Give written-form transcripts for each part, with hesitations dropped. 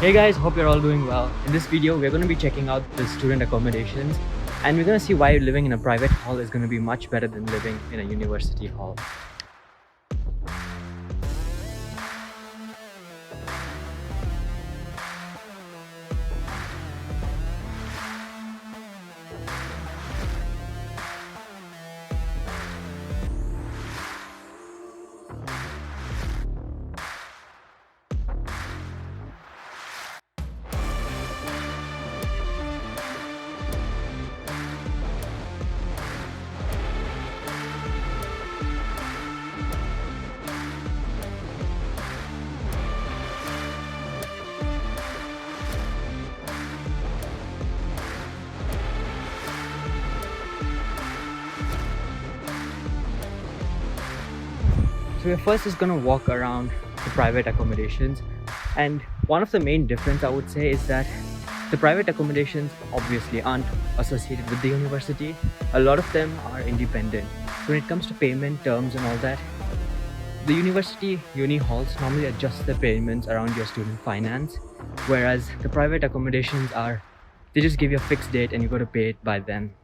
Hey guys, hope you're all doing well. In this video, we're going to be checking out the student accommodations and we're going to see why living in a private hall is going to be much better than living in a university hall. So we're first just going to walk around the private accommodations, and one of the main difference I would say is that the private accommodations obviously aren't associated with the university. A lot of them are independent. So when it comes to payment terms and all that, the uni halls normally adjust the payments around your student finance, whereas the private accommodations they just give you a fixed date and you got to pay it by then.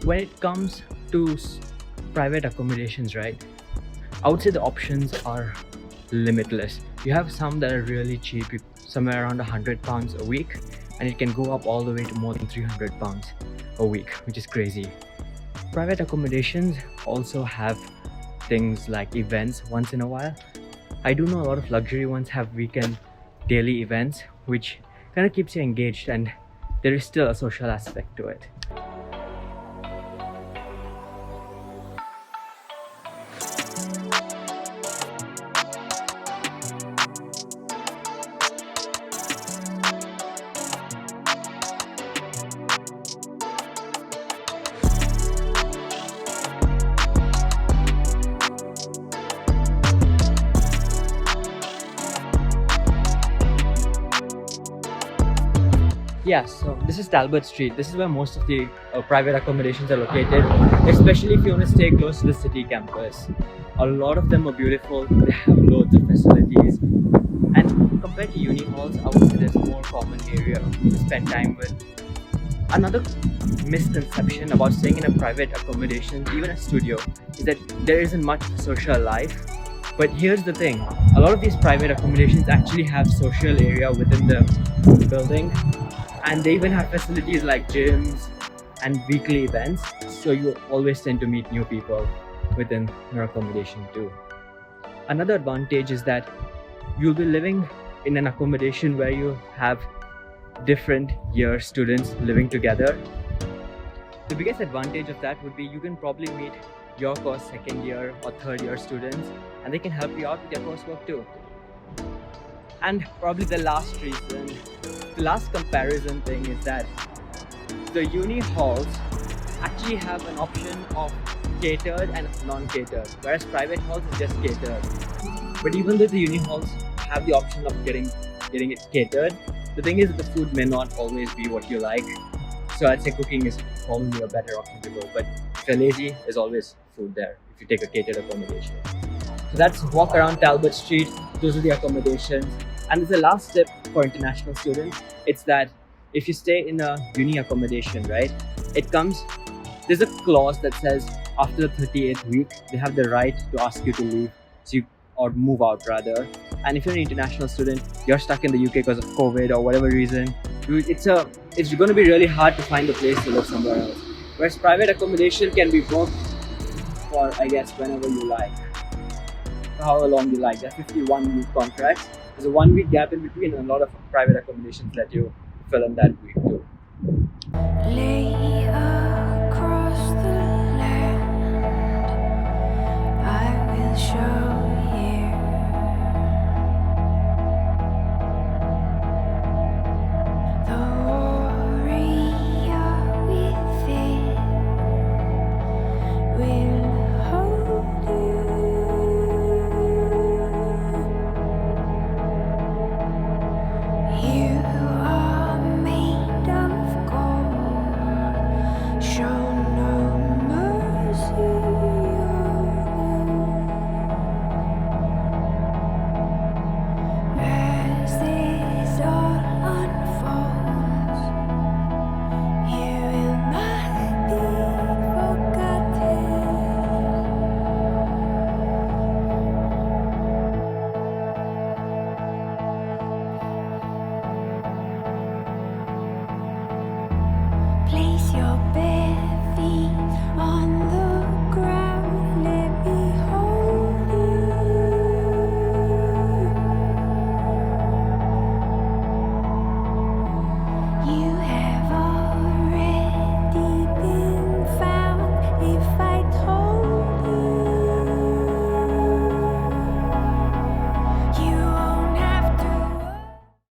When it comes to private accommodations, right, I would say the options are limitless. You have some that are really cheap, somewhere around £100 a week, and it can go up all the way to more than £300 a week, which is crazy. Private accommodations also have things like events once in a while. I do know a lot of luxury ones have weekend daily events, which kind of keeps you engaged, and there is still a social aspect to it. Yeah, so this is Talbot Street. This is where most of the private accommodations are located, especially if you want to stay close to the city campus. A lot of them are beautiful, they have loads of facilities, and compared to uni halls, I would say there's more common area to spend time with. Another misconception about staying in a private accommodation, even a studio, is that there isn't much social life. But here's the thing, a lot of these private accommodations actually have social area within the building, and they even have facilities like gyms and weekly events, so you always tend to meet new people within your accommodation too. Another advantage is that you'll be living in an accommodation where you have different year students living together. The biggest advantage of that would be you can probably meet your course second year or third year students, and they can help you out with your coursework too. And probably the last comparison thing is that the uni halls actually have an option of catered and non-catered, whereas private halls is just catered. But even though the uni halls have the option of getting it catered, the thing is that the food may not always be what you like. So I'd say cooking is probably a better option to go. But if you're lazy, there's always food there if you take a catered accommodation. So that's walk around Talbot Street. Those are the accommodations. And there's a last tip for international students. It's that if you stay in a uni accommodation, right, there's a clause that says after the 38th week, they have the right to ask you to leave, or move out rather. And if you're an international student, you're stuck in the UK because of COVID or whatever reason, it's going to be really hard to find a place to live somewhere else. Whereas private accommodation can be booked for, I guess, whenever you like. however long you like. They're 51-week contracts. There's a 1 week gap in between, and a lot of private accommodations let you fill in that week too.